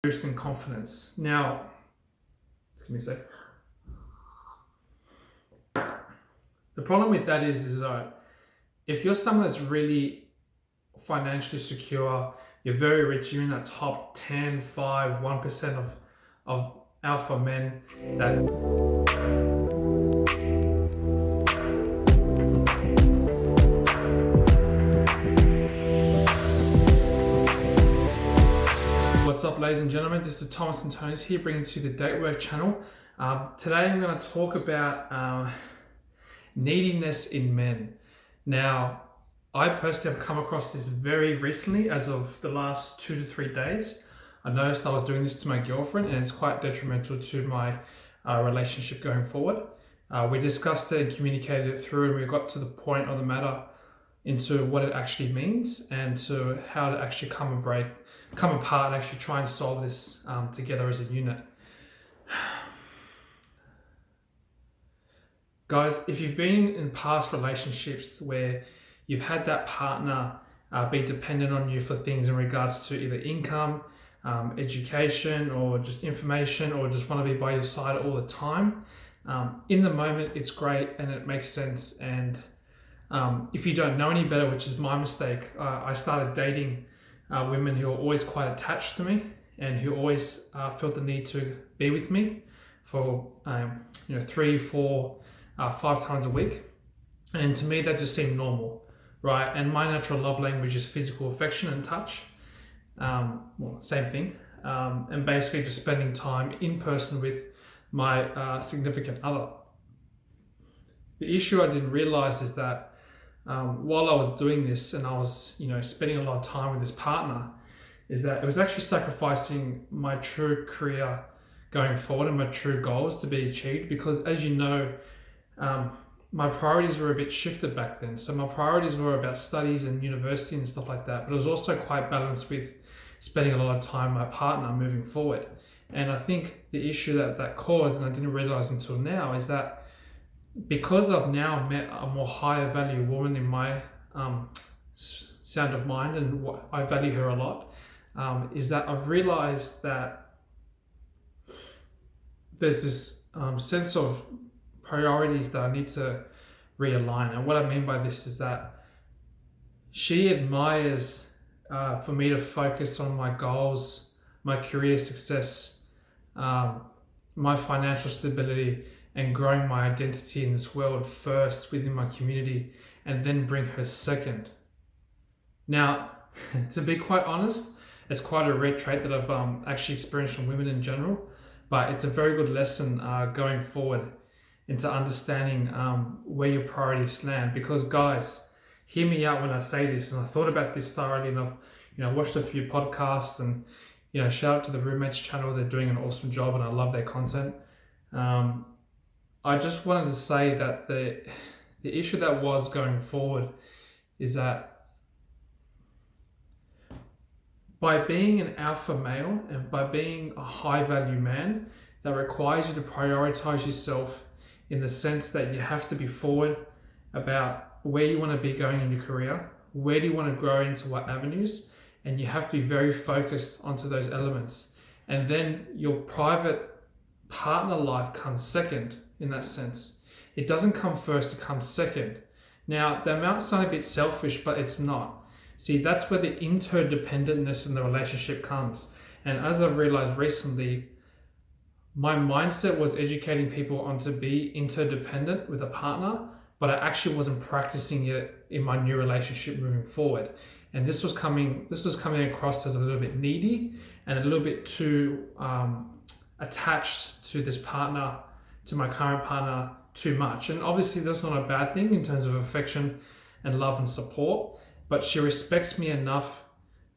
boosting confidence. Now, just give me a sec. The problem with that is if you're someone that's really financially secure, you're very rich, you're in that top 10, 5, 1% of alpha men that What's up, ladies and gentlemen? This is Thomas and Tony's here, bringing to you the Datework channel. Today I'm going to talk about neediness in men. Now, I personally have come across this very recently, as of the last 2 to 3 days. I noticed I was doing this to my girlfriend, and it's quite detrimental to my relationship going forward. We discussed it and communicated it through, and we got to the point of the matter into what it actually means and to how to actually come apart and actually try and solve this together as a unit. Guys, if you've been in past relationships where you've had that partner be dependent on you for things in regards to either income, education, or just information, or just want to be by your side all the time, in the moment it's great and it makes sense. And if you don't know any better, which is my mistake, I started dating women who are always quite attached to me and who always felt the need to be with me for 3, 4, 5 times a week. And to me, that just seemed normal, right? And my natural love language is physical affection and touch. Same thing. And basically just spending time in person with my significant other. The issue I didn't realize is that while I was doing this and I was, spending a lot of time with this partner, is that it was actually sacrificing my true career going forward and my true goals to be achieved. Because as you know, my priorities were a bit shifted back then. So my priorities were about studies and university and stuff like that, but it was also quite balanced with spending a lot of time with my partner moving forward. And I think the issue that caused, and I didn't realize until now, is that because I've now met a more higher value woman in my sound of mind, and what I value her a lot, is that I've realized that there's this sense of priorities that I need to realign. And what I mean by this is that she admires for me to focus on my goals, my career success, my financial stability, and growing my identity in this world first within my community, and then bring her second. Now, to be quite honest, it's quite a rare trait that I've actually experienced from women in general, but it's a very good lesson going forward into understanding where your priorities land. Because guys, hear me out when I say this, and I thought about this thoroughly, and I've watched a few podcasts, and shout out to the Roommates channel. They're doing an awesome job and I love their content. I just wanted to say that the issue that was going forward is that by being an alpha male and by being a high value man, that requires you to prioritize yourself in the sense that you have to be forward about where you want to be going in your career, where do you want to grow into what avenues, and you have to be very focused onto those elements. And then your private partner life comes second. In that sense, it doesn't come first, it comes second. Now, that might sound a bit selfish, but it's not. See, that's where the interdependentness in the relationship comes. And as I've realized recently, my mindset was educating people on to be interdependent with a partner, but I actually wasn't practicing it in my new relationship moving forward. And this was coming across as a little bit needy and a little bit too attached to this partner, to my current partner, too much. And obviously that's not a bad thing in terms of affection and love and support, but she respects me enough,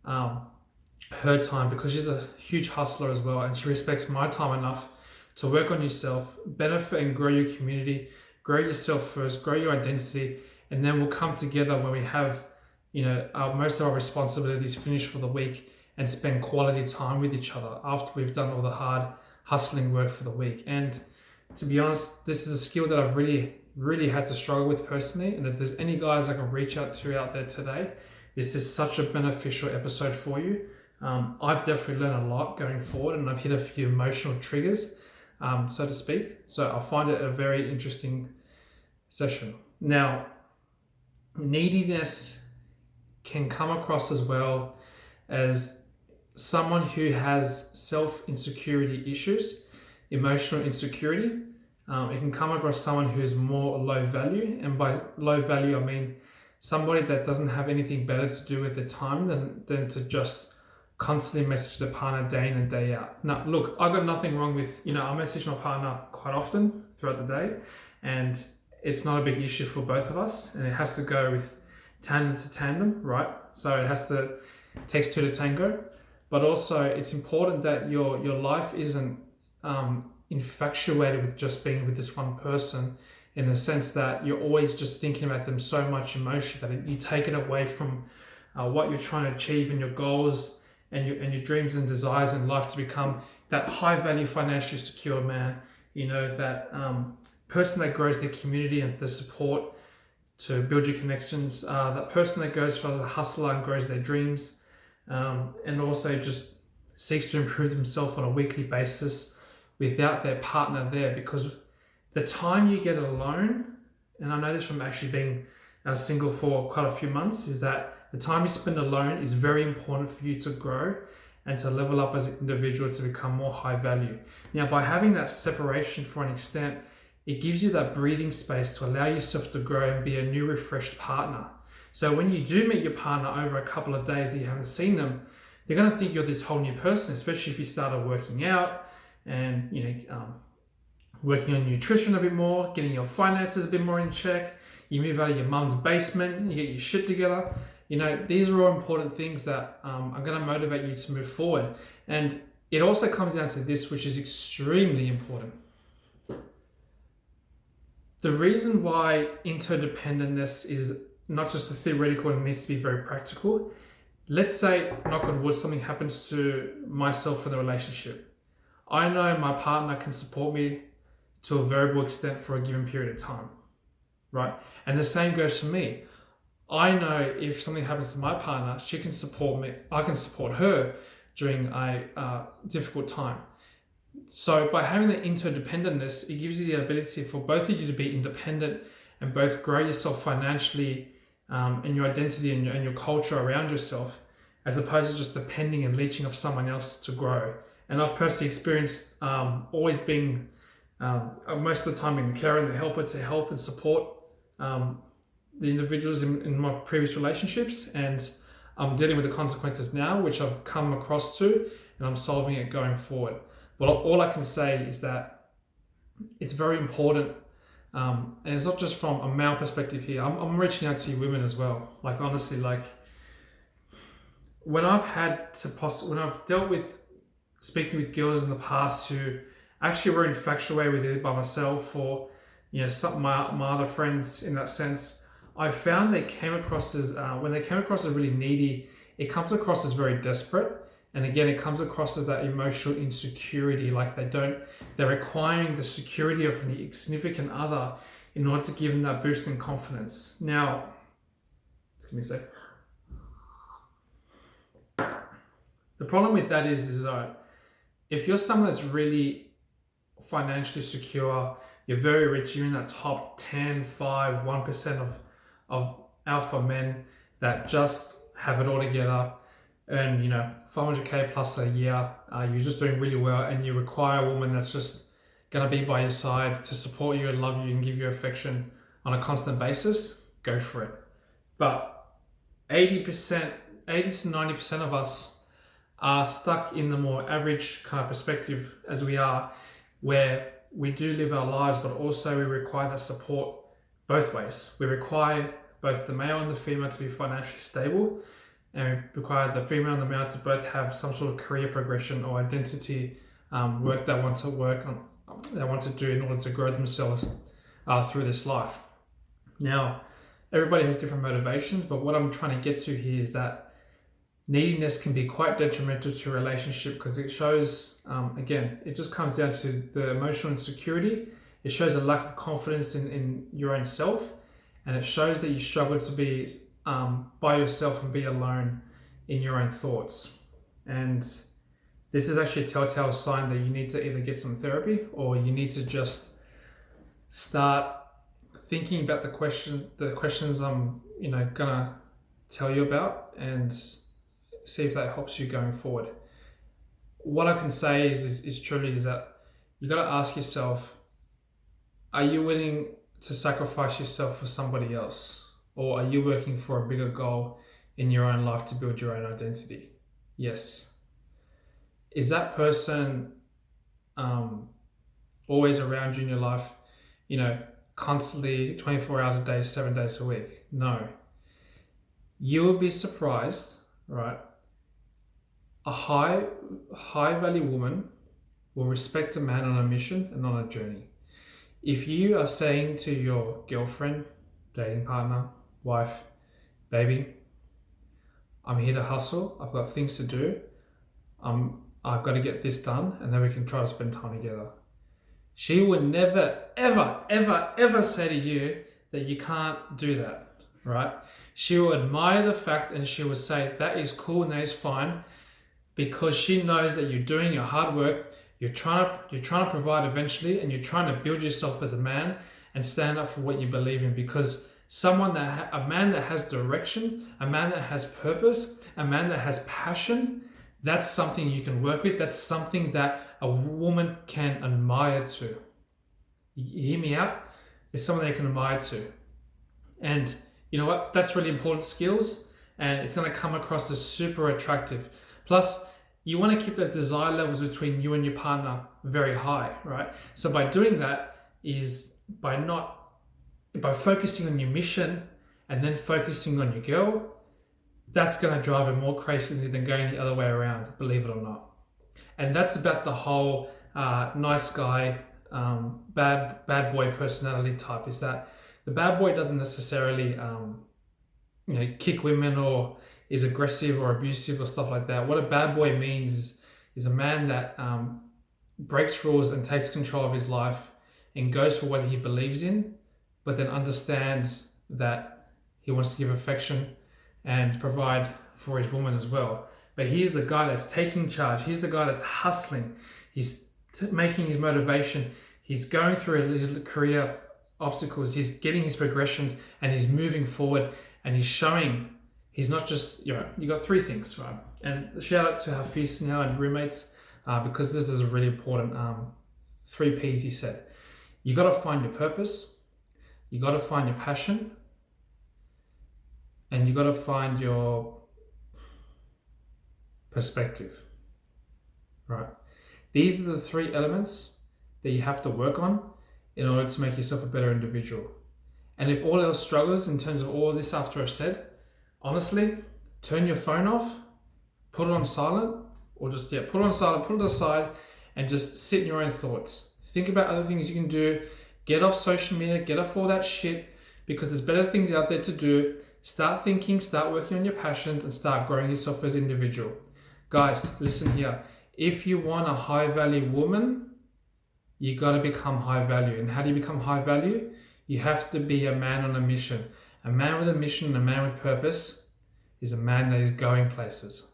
her time, because she's a huge hustler as well, and she respects my time enough to work on yourself, benefit and grow your community, grow yourself first, grow your identity, and then we'll come together when we have most of our responsibilities finished for the week and spend quality time with each other after we've done all the hard hustling work for the week. And to be honest, this is a skill that I've really had to struggle with personally. And if there's any guys I can reach out to out there today, this is such a beneficial episode for you. I've definitely learned a lot going forward, and I've hit a few emotional triggers, so to speak. So I find it a very interesting session. Now, neediness can come across as well as someone who has self-insecurity issues, emotional insecurity. It can come across someone who's more low value, and by low value I mean somebody that doesn't have anything better to do with their time than to just constantly message the partner day in and day out. Now, look, I've got nothing wrong with, I message my partner quite often throughout the day, and it's not a big issue for both of us, and it has to go with tandem to tandem, right? So it takes two to tango, but also it's important that your life isn't infatuated with just being with this one person, in the sense that you're always just thinking about them so much emotionally that you take it away from what you're trying to achieve and your goals and your dreams and desires in life to become that high value, financially secure man, that person that grows their community and the support to build your connections, that person that goes for the hustler and grows their dreams, and also just seeks to improve themselves on a weekly basis without their partner there. Because the time you get alone, and I know this from actually being single for quite a few months, is that the time you spend alone is very important for you to grow and to level up as an individual to become more high value. Now, by having that separation for an extent, it gives you that breathing space to allow yourself to grow and be a new, refreshed partner. So when you do meet your partner over a couple of days that you haven't seen them, they're going to think you're this whole new person, especially if you started working out and, working on nutrition a bit more, getting your finances a bit more in check. You move out of your mum's basement, you get your shit together. These are all important things that are going to motivate you to move forward. And it also comes down to this, which is extremely important. The reason why interdependentness is not just a theoretical and needs to be very practical. Let's say, knock on wood, something happens to myself in the relationship. I know my partner can support me to a variable extent for a given period of time, right? And the same goes for me. I know if something happens to my partner, she can support me, I can support her during a difficult time. So by having the interdependentness, it gives you the ability for both of you to be independent and both grow yourself financially and your identity and your culture around yourself, as opposed to just depending and leeching off someone else to grow. And I've personally experienced always being most of the time in the carer and the helper to help and support the individuals in my previous relationships, and I'm dealing with the consequences now, which I've come across to, and I'm solving it going forward. But all I can say is that it's very important, and it's not just from a male perspective here. I'm reaching out to you women as well. Like, honestly, like when I've dealt with speaking with girls in the past who actually were infatuated with it by myself or some my other friends in that sense, I found they came across as when they came across as really needy, it comes across as very desperate. And again, it comes across as that emotional insecurity, like they're requiring the security of the significant other in order to give them that boost in confidence. Now, just give me a sec. The problem with that is if you're someone that's really financially secure, you're very rich, you're in that top 10, 5, 1% of alpha men that just have it all together, earn 500k plus a year, you're just doing really well, and you require a woman that's just going to be by your side to support you and love you and give you affection on a constant basis, go for it. But 80 to 90% of us are stuck in the more average kind of perspective as we are, where we do live our lives, but also we require that support both ways. We require both the male and the female to be financially stable, and we require the female and the male to both have some sort of career progression or identity work they want to do in order to grow themselves through this life. Now, everybody has different motivations, but what I'm trying to get to here is that neediness can be quite detrimental to a relationship, because it shows, again, it just comes down to the emotional insecurity. It shows a lack of confidence in your own self, and it shows that you struggle to be by yourself and be alone in your own thoughts. And this is actually a telltale sign that you need to either get some therapy or you need to just start thinking about the questions I'm gonna tell you about, and see if that helps you going forward. What I can say is truly is that you got to ask yourself, are you willing to sacrifice yourself for somebody else, or are you working for a bigger goal in your own life to build your own identity? Yes. Is that person always around you in your life, constantly 24 hours a day, 7 days a week? No. You will be surprised, right? A high value woman will respect a man on a mission and on a journey. If you are saying to your girlfriend, dating partner, wife, baby, I'm here to hustle, I've got things to do, I've got to get this done, and then we can try to spend time together. She would never, ever, ever, ever say to you that you can't do that, right? She will admire the fact, and she will say that is cool and that is fine, because she knows that you're doing your hard work, you're trying to provide eventually, and you're trying to build yourself as a man and stand up for what you believe in. Because a man that has direction, a man that has purpose, a man that has passion, that's something you can work with. That's something that a woman can admire to. You hear me out? It's someone they can admire to. And you know what? That's really important skills, and it's going to come across as super attractive. Plus, you want to keep those desire levels between you and your partner very high, right? So by doing that is by focusing on your mission and then focusing on your girl. That's going to drive her more crazily than going the other way around, believe it or not. And that's about the whole nice guy, bad boy personality type. Is that the bad boy doesn't necessarily kick women or is aggressive or abusive or stuff like that. What a bad boy means is a man that breaks rules and takes control of his life and goes for what he believes in, but then understands that he wants to give affection and provide for his woman as well. But he's the guy that's taking charge. He's the guy that's hustling. He's making his motivation. He's going through his career obstacles. He's getting his progressions, and he's moving forward, and he's showing he's not just, you got three things, right? And shout out to Hafiz now and roommates, because this is a really important 3 P's he said. You got to find your purpose, you got to find your passion, and you got to find your perspective, right? These are the 3 elements that you have to work on in order to make yourself a better individual. And if all else struggles in terms of all this after I've said, honestly, turn your phone off, put it on silent, or just put it on silent, put it aside, and just sit in your own thoughts. Think about other things you can do. Get off social media, get off all that shit, because there's better things out there to do. Start thinking, start working on your passions, and start growing yourself as an individual. Guys, listen here. If you want a high value woman, you got to become high value. And how do you become high value? You have to be a man on a mission. A man with a mission and a man with purpose is a man that is going places.